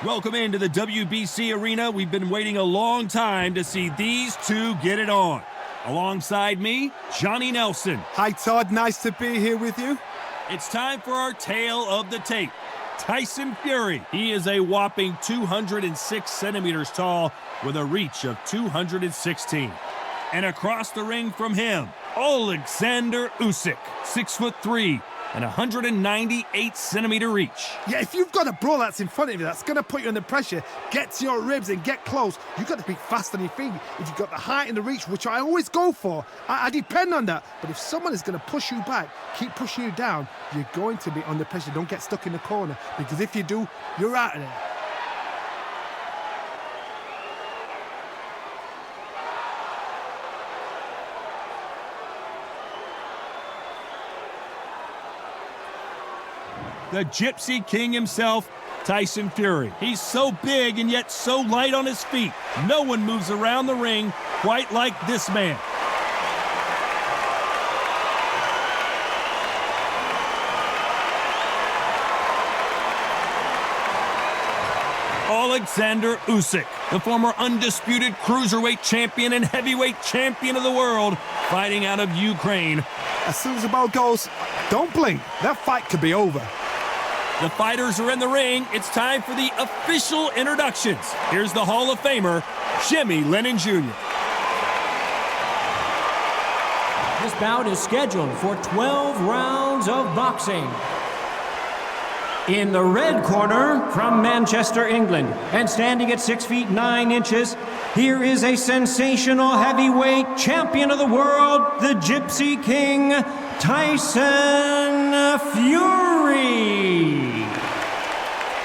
Welcome into the WBC arena. We've been waiting a long time to see these two get it on. Alongside me, Johnny Nelson. Hi, Todd. Nice to be here with you. It's time for our tale of the tape. Tyson Fury. He is a whopping 206 centimeters tall with a reach of 216. And across the ring from him, Oleksandr Usyk, 6'3", and 198 centimeter reach. Yeah, if you've got a brawl that's in front of you, that's going to put you under pressure, get to your ribs and get close, you've got to be fast on your feet. If you've got the height and the reach, which I always go for, I depend on that. But if someone is going to push you back, keep pushing you down, you're going to be under pressure. Don't get stuck in the corner, because if you do, you're out of there. The Gypsy King himself, Tyson Fury. He's so big and yet so light on his feet. No one moves around the ring quite like this man. Oleksandr Usyk, the former undisputed cruiserweight champion and heavyweight champion of the world, fighting out of Ukraine. As soon as the ball goes, don't blink. That fight could be over. The fighters are in the ring. It's time for the official introductions. Here's the Hall of Famer, Jimmy Lennon Jr. This bout is scheduled for 12 rounds of boxing. In the red corner, from Manchester, England, and standing at 6 feet 9 inches, here is a sensational heavyweight champion of the world, the Gypsy King, Tyson Fury.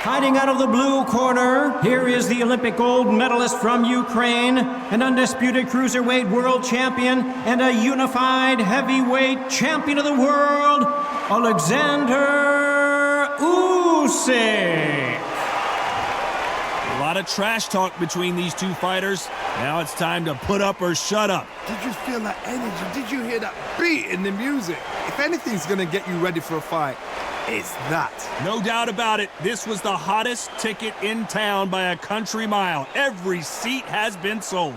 Fighting out of the blue corner, here is the Olympic gold medalist from Ukraine, an undisputed cruiserweight world champion, and a unified heavyweight champion of the world, Oleksandr Usyk. A lot of trash talk between these two fighters. Now it's time to put up or shut up. Did you feel that energy? Did you hear that beat in the music? If anything's going to get you ready for a fight, it's that. No doubt about it. This was the hottest ticket in town by a country mile. Every seat has been sold.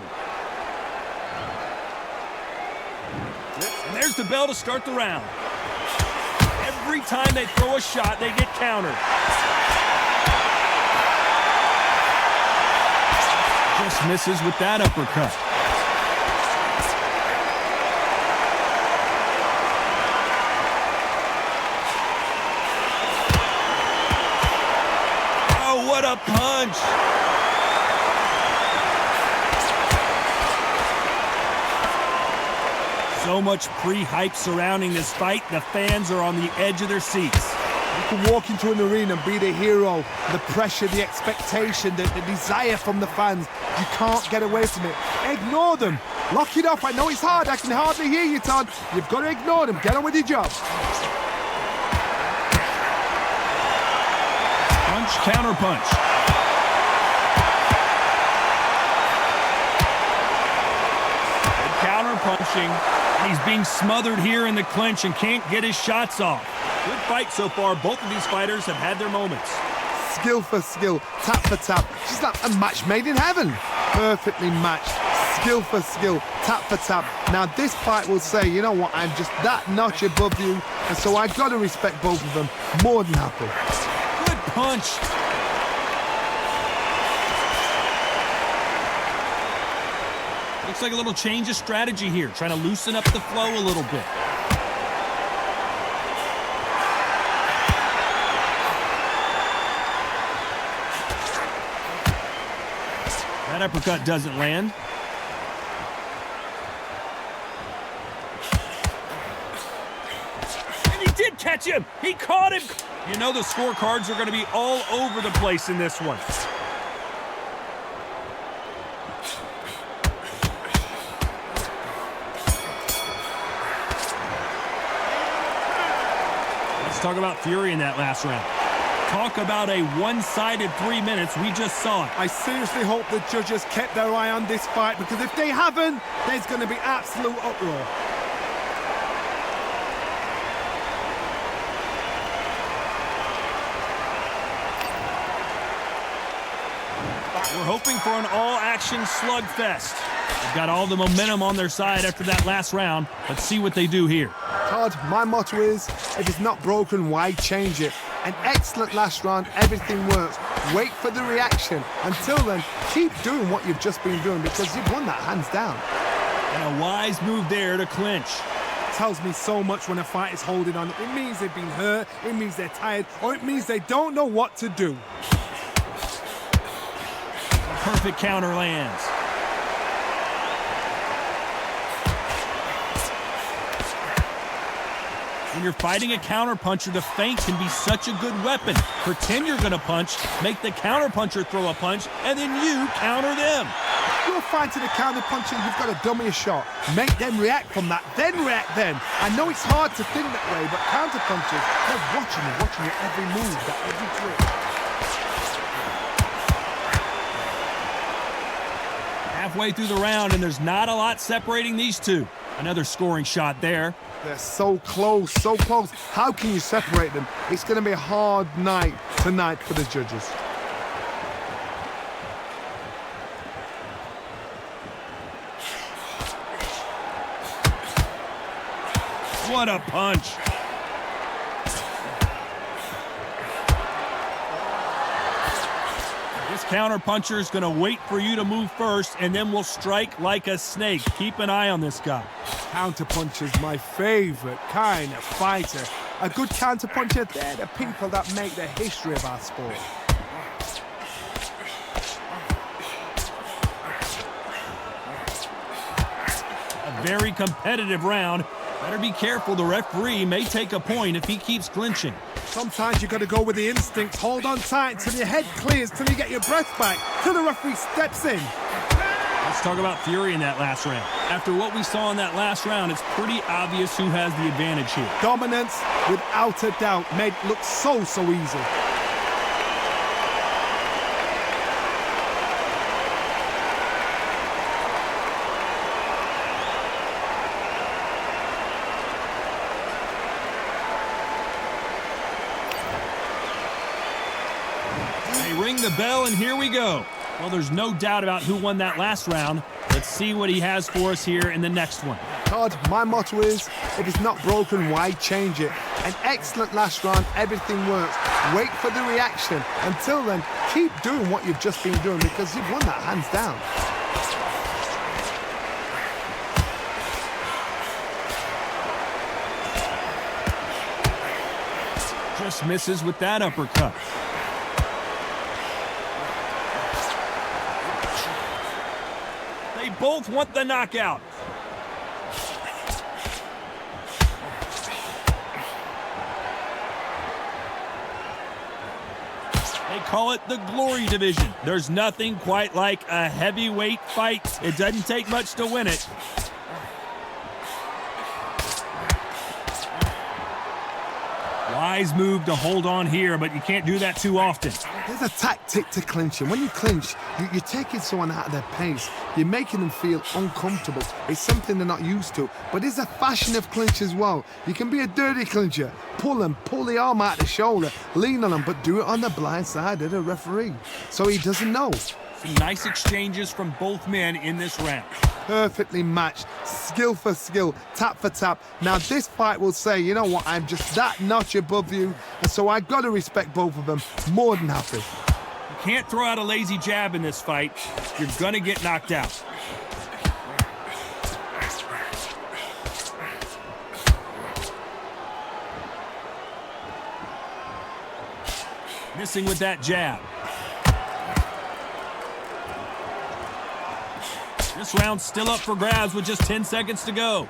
And there's the bell to start the round. Every time they throw a shot, they get countered. Just misses with that uppercut. Oh, what a punch! So much pre-hype surrounding this fight, the fans are on the edge of their seats. You can walk into an arena and be the hero. The pressure, the expectation, the desire from the fans. You can't get away from it. Ignore them. Lock it off. I know it's hard. I can hardly hear you, Todd. You've got to ignore them. Get on with your job. Punch, counter punch. Good counter punching. He's being smothered here in the clinch and can't get his shots off. Good fight so far. Both of these fighters have had their moments. Skill for skill, tap for tap. She's like a match made in heaven. Perfectly matched. Skill for skill, tap for tap. Now this fight will say, you know what, I'm just that notch above you, and so I've got to respect both of them. More than happy. Good punch. Looks like a little change of strategy here, trying to loosen up the flow a little bit. That uppercut doesn't land. And he did catch him! He caught him! You know the scorecards are going to be all over the place in this one. Let's talk about Fury in that last round. Talk about a one-sided 3 minutes. We just saw it. I seriously hope the judges kept their eye on this fight, because if they haven't, there's going to be absolute uproar. We're hoping for an all-action slugfest. They've got all the momentum on their side after that last round. Let's see what they do here. Todd, my motto is, if it's not broken, why change it? An excellent last round, everything works. Wait for the reaction. Until then, keep doing what you've just been doing because you've won that hands down. And a wise move there to clinch. Tells me so much when a fight is holding on. It means they've been hurt, it means they're tired, or it means they don't know what to do. Perfect counter lands. When you're fighting a counterpuncher, the feint can be such a good weapon. Pretend you're going to punch, make the counterpuncher throw a punch, and then you counter them. You're fighting a counterpuncher, you've got to dummy a shot. Make them react from that, then react then. I know it's hard to think that way, but counterpunchers, they're watching your every move, that every trick. Halfway through the round, and there's not a lot separating these two. Another scoring shot there. They're so close, so close. How can you separate them? It's going to be a hard night tonight for the judges. What a punch. This counterpuncher is going to wait for you to move first, and then will strike like a snake. Keep an eye on this guy. Counterpuncher's my favorite kind of fighter. A good counterpuncher, they're the people that make the history of our sport. A very competitive round. Better be careful, the referee may take a point if he keeps clinching. Sometimes you got to go with the instincts. Hold on tight till your head clears, till you get your breath back, till the referee steps in. Let's talk about Fury in that last round. After what we saw in that last round, it's pretty obvious who has the advantage here. Dominance, without a doubt, made it look so easy. Ring the bell, and here we go. Well, there's no doubt about who won that last round. Let's see what he has for us here in the next one. Todd, my motto is, if it's not broken, why change it? An excellent last round, everything works. Wait for the reaction. Until then, keep doing what you've just been doing because you've won that hands down. Just misses with that uppercut. They both want the knockout. They call it the Glory Division. There's nothing quite like a heavyweight fight. It doesn't take much to win it. Wise move to hold on here, but you can't do that too often. There's a tactic to clinching. When you clinch, you're taking someone out of their pace. You're making them feel uncomfortable. It's something they're not used to. But there's a fashion of clinch as well. You can be a dirty clincher. Pull them, pull the arm out the shoulder, lean on them, but do it on the blind side of the referee, so he doesn't know. Some nice exchanges from both men in this round. Perfectly matched, skill for skill, tap for tap. Now this fight will say, you know what, I'm just that notch above you, and so I've got to respect both of them. More than happy. You can't throw out a lazy jab in this fight. You're gonna get knocked out. Missing with that jab. This round's still up for grabs with just 10 seconds to go.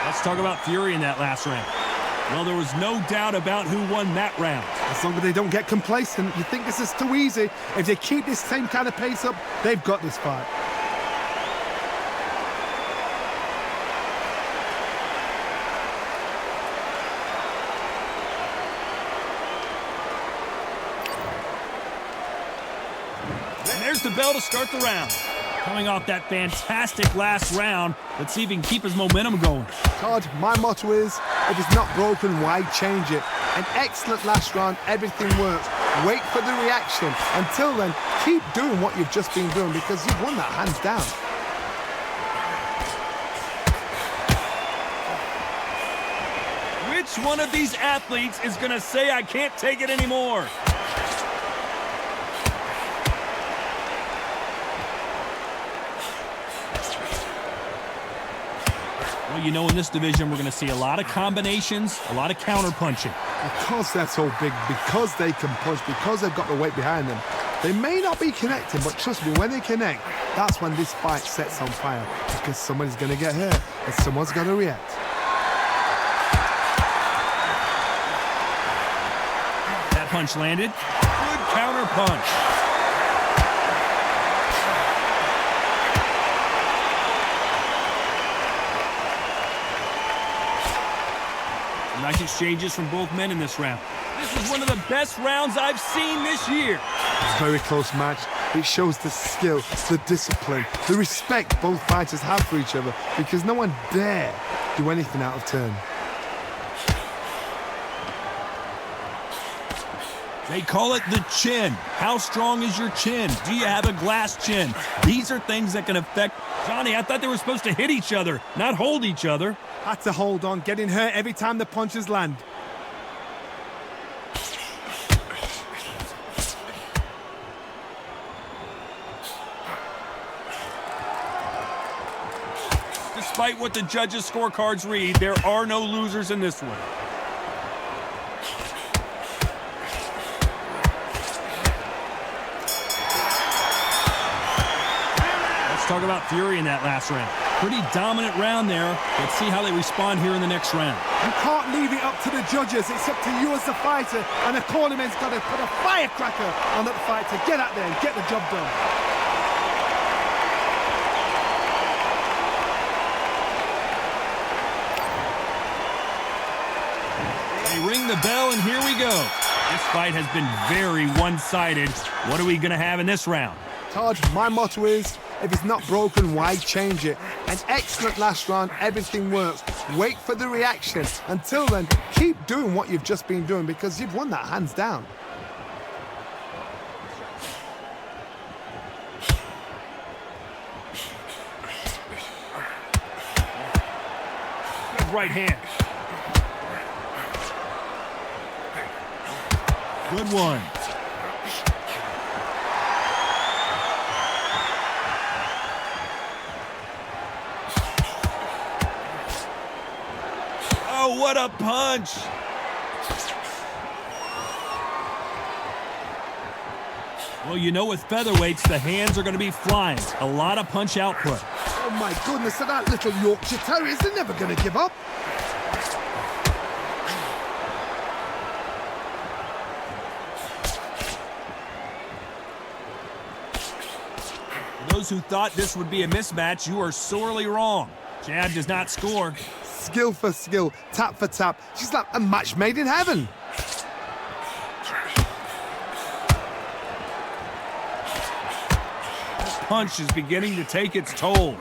Let's talk about Fury in that last round. Well, there was no doubt about who won that round. As long as they don't get complacent, you think this is too easy. If they keep this same kind of pace up, they've got this fight. And there's the bell to start the round. Coming off that fantastic last round, let's see if he can keep his momentum going. Todd, my motto is, if it's not broken, why change it? An excellent last round, everything works. Wait for the reaction. Until then, keep doing what you've just been doing because you've won that hands down. Which one of these athletes is going to say, I can't take it anymore? Well, you know, in this division, we're going to see a lot of combinations, a lot of counter-punching. Because they're so big, because they can punch, because they've got the weight behind them, they may not be connecting, but trust me, when they connect, that's when this fight sets on fire. Because somebody's going to get hurt, and someone's got to react. That punch landed. Good counter-punch. Nice exchanges from both men in this round. This is one of the best rounds I've seen this year. It's a very close match. It shows the skill, the discipline, the respect both fighters have for each other because no one dare do anything out of turn. They call it the chin. How strong is your chin? Do you have a glass chin? These are things that can affect... Johnny, I thought they were supposed to hit each other, not hold each other. Had to hold on, getting hurt every time the punches land. Despite what the judges' scorecards read, there are no losers in this one. Let's talk about Fury in that last round. Pretty dominant round there. Let's see how they respond here in the next round. You can't leave it up to the judges. It's up to you as the fighter, and the cornerman's got to put a firecracker on that fight to get out there and get the job done. They ring the bell, and here we go. This fight has been very one-sided. What are we going to have in this round? Todd, my motto is, if it's not broken, why change it? An excellent last round, everything works. Wait for the reaction. Until then, keep doing what you've just been doing because you've won that hands down. Good right hand. Good one. Oh, what a punch! Well, you know, with featherweights, the hands are going to be flying. A lot of punch output. Oh my goodness, that little Yorkshire Terriers, they're never going to give up. For those who thought this would be a mismatch, you are sorely wrong. Jab does not score. Skill for skill, tap for tap. She's like a match made in heaven. This punch is beginning to take its toll.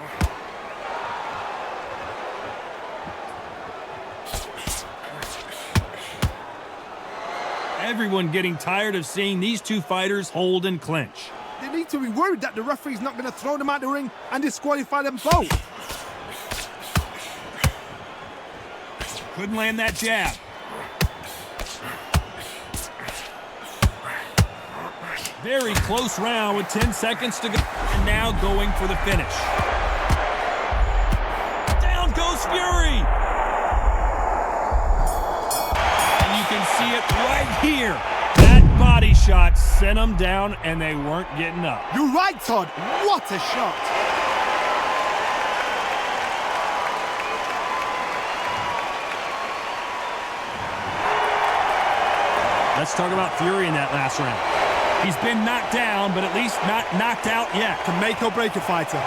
Everyone getting tired of seeing these two fighters hold and clinch. They need to be worried that the referee's not going to throw them out the ring and disqualify them both. Couldn't land that jab. Very close round with 10 seconds to go. And now going for the finish. Down goes Fury. And you can see it right here. That body shot sent them down and they weren't getting up. You're right, Todd. What a shot. Let's talk about Fury in that last round. He's been knocked down, but at least not knocked out yet. Can make or break a fighter.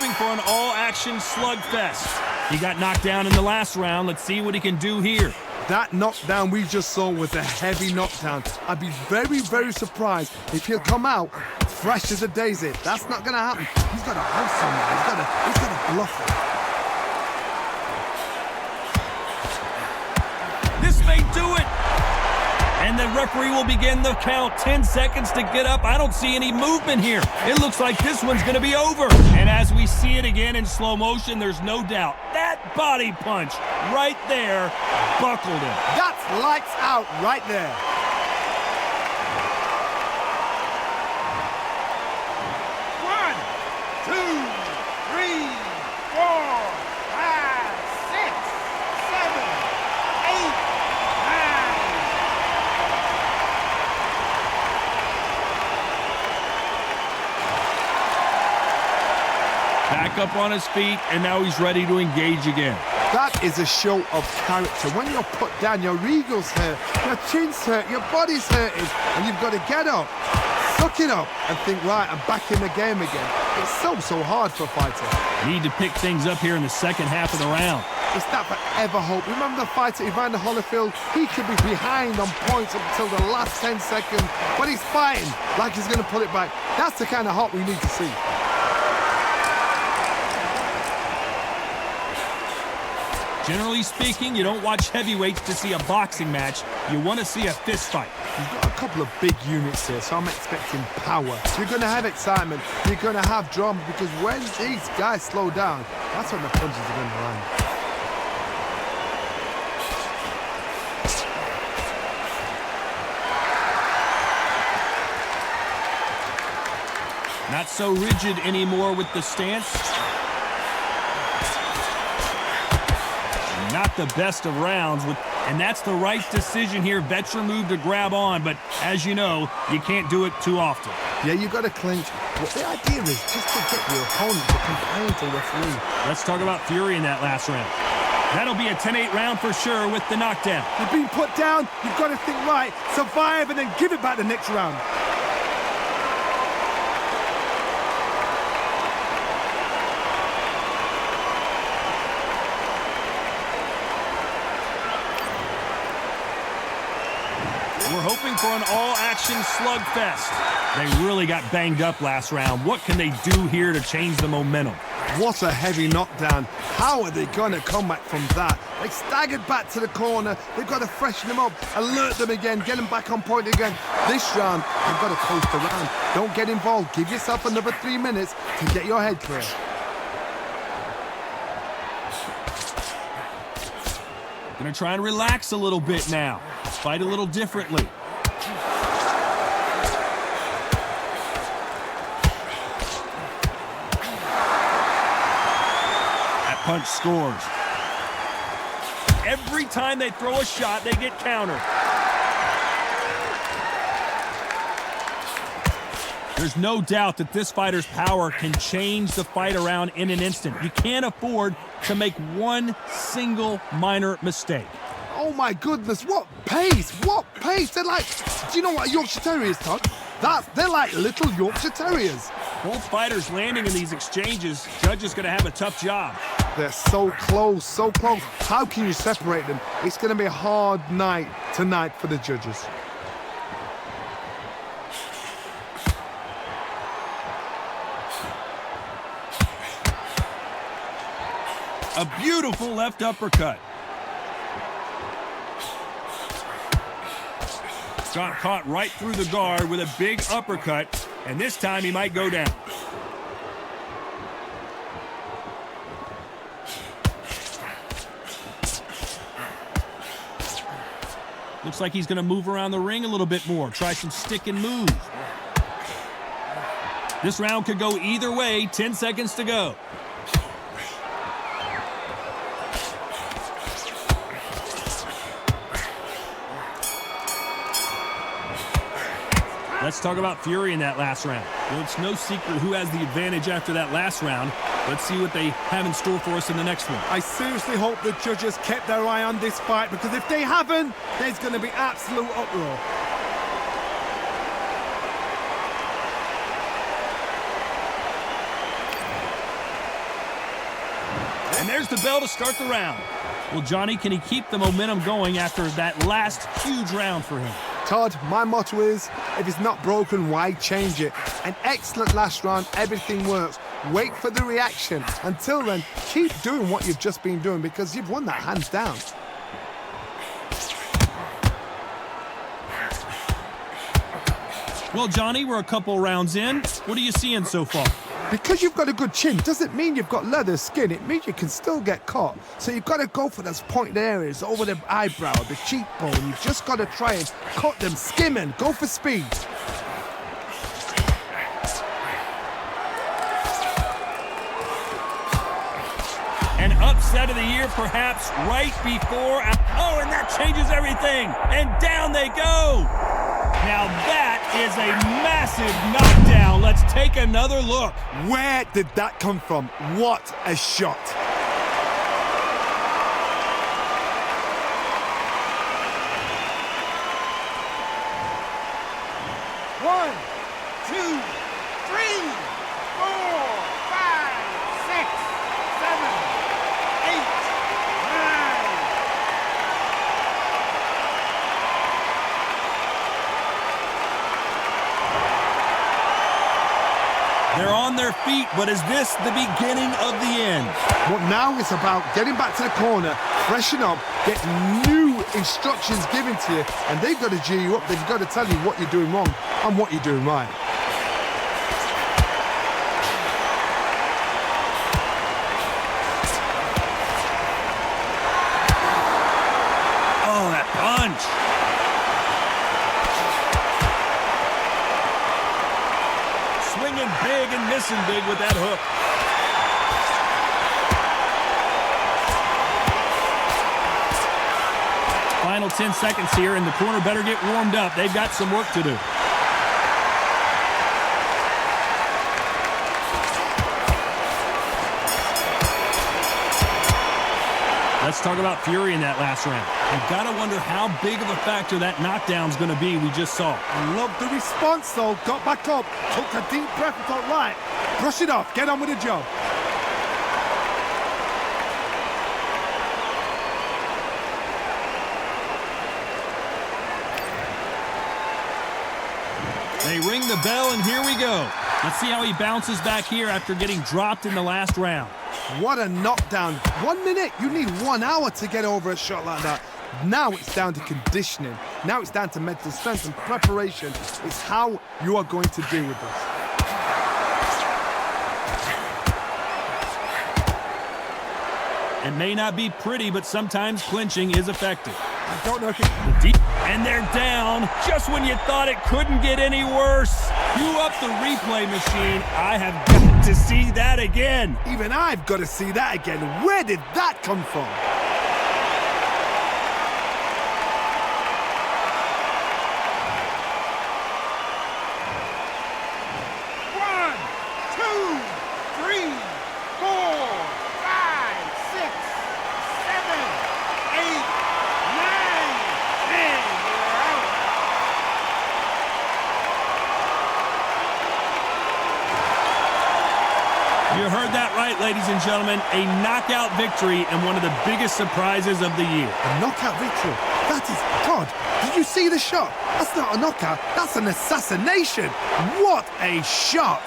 hoping for an all-action slugfest. He got knocked down in the last round. Let's see what he can do here. That knockdown we just saw was a heavy knockdown. I'd be very, very surprised if he'll come out fresh as a daisy. That's not going to happen. He's got to hustle now. He's got to bluff it. This may do it. And the referee will begin the count. 10 seconds to get up. I don't see any movement here. It looks like this one's going to be over. And as we see it again in slow motion, there's no doubt that body punch right there buckled him. That's lights out right there. One, two, three, four, five, six, seven, eight, nine. Back up on his feet, and now he's ready to engage again. That is a show of character. When you're put down, your ego's hurt, your chin's hurt, your body's hurting, and you've got to get up, suck it up, and think, right, I'm back in the game again. It's so hard for a fighter. Need to pick things up here in the second half of the round. It's that forever hope. Remember the fighter Evander Holyfield? He could be behind on points up until the last 10 seconds, but he's fighting like he's going to pull it back. That's the kind of hope we need to see. Generally speaking, you don't watch heavyweights to see a boxing match. You want to see a fist fight. You've got a couple of big units here, so I'm expecting power. You're going to have excitement. You're going to have drama, because when these guys slow down, that's when the punches are going to land. Not so rigid anymore with the stance. Not the best of rounds, and that's the right decision here. Veteran move to grab on, but as you know, you can't do it too often. Yeah, you got to clinch. Well, the idea is just to get your opponent to complain to the referee. Let's talk about Fury in that last round. That'll be a 10-8 round for sure with the knockdown. You've been put down, you've got to think right, survive, and then give it back the next round. We're hoping for an all-action slugfest. They really got banged up last round. What can they do here to change the momentum? What a heavy knockdown. How are they going to come back from that? They staggered back to the corner. They've got to freshen them up, alert them again, get them back on point again. This round, they've got to coast around. Don't get involved. Give yourself another 3 minutes to get your head clear. Gonna try and relax a little bit now. Fight a little differently. That punch scores. Every time they throw a shot, they get countered. There's no doubt that this fighter's power can change the fight around in an instant. You can't afford to make one single minor mistake. Oh my goodness, what pace, what pace. They're like, do you know what a Yorkshire Terrier is, Todd? They're like little Yorkshire Terriers. Both fighters landing in these exchanges. Judge is going to have a tough job. They're so close, so close. How can you separate them? It's going to be a hard night tonight for the judges. A beautiful left uppercut. Got caught right through the guard with a big uppercut, and this time he might go down. Looks like he's going to move around the ring a little bit more, try some stick and moves. This round could go either way. 10 seconds to go. Let's talk about Fury in that last round. Well, it's no secret who has the advantage after that last round. Let's see what they have in store for us in the next one. I seriously hope the judges kept their eye on this fight, because if they haven't, there's going to be absolute uproar. And there's the bell to start the round. Well, Johnny, can he keep the momentum going after that last huge round for him? Todd, my motto is, if it's not broken, why change it? An excellent last round, everything works. Wait for the reaction. Until then, keep doing what you've just been doing because you've won that hands down. Well, Johnny, we're a couple rounds in. What are you seeing so far? Because you've got a good chin doesn't mean you've got leather skin. It means you can still get caught. So you've got to go for those pointed areas over the eyebrow, the cheekbone. You've just got to try and cut them, skim and go for speed. An upset of the year, perhaps, right before. Oh, and that changes everything. And down they go. Now that is a massive knockdown. Let's take another look. Where did that come from? What a shot. One, two, three, 4, 5, 6, 7, 8, 9. They're on their feet, but is this the beginning of the end? But now it's about getting back to the corner, freshen up, get new instructions given to you, and they've got to G you up. They've got to tell you what you're doing wrong and what you're doing right. Oh, that punch. Swinging big and missing big with that hook. Final 10 seconds here, and the corner better get warmed up. They've got some work to do. Let's talk about Fury in that last round. You've got to wonder how big of a factor that knockdown's going to be we just saw. I love the response, though. Got back up, took a deep breath and thought, right, brush it off, get on with the job. They ring the bell, and here we go. Let's see how he bounces back here after getting dropped in the last round. What a knockdown. 1 minute, you need 1 hour to get over a shot like that. Now it's down to conditioning. Now it's down to mental strength and preparation. It's how you are going to deal with this. It may not be pretty, but sometimes clinching is effective. I don't know if it... And they're down just when you thought it couldn't get any worse. Cue up the replay machine. I have got to see that again. Even I've got to see that again. Where did that come from? One, two, three, 4, 5, 6, 7, 8, 9, 10. We're out. You heard that right, ladies and gentlemen. A knockout victory and one of the biggest surprises of the year. A knockout victory. That is... Todd, did you see the shot? That's not a knockout. That's an assassination. What a shot.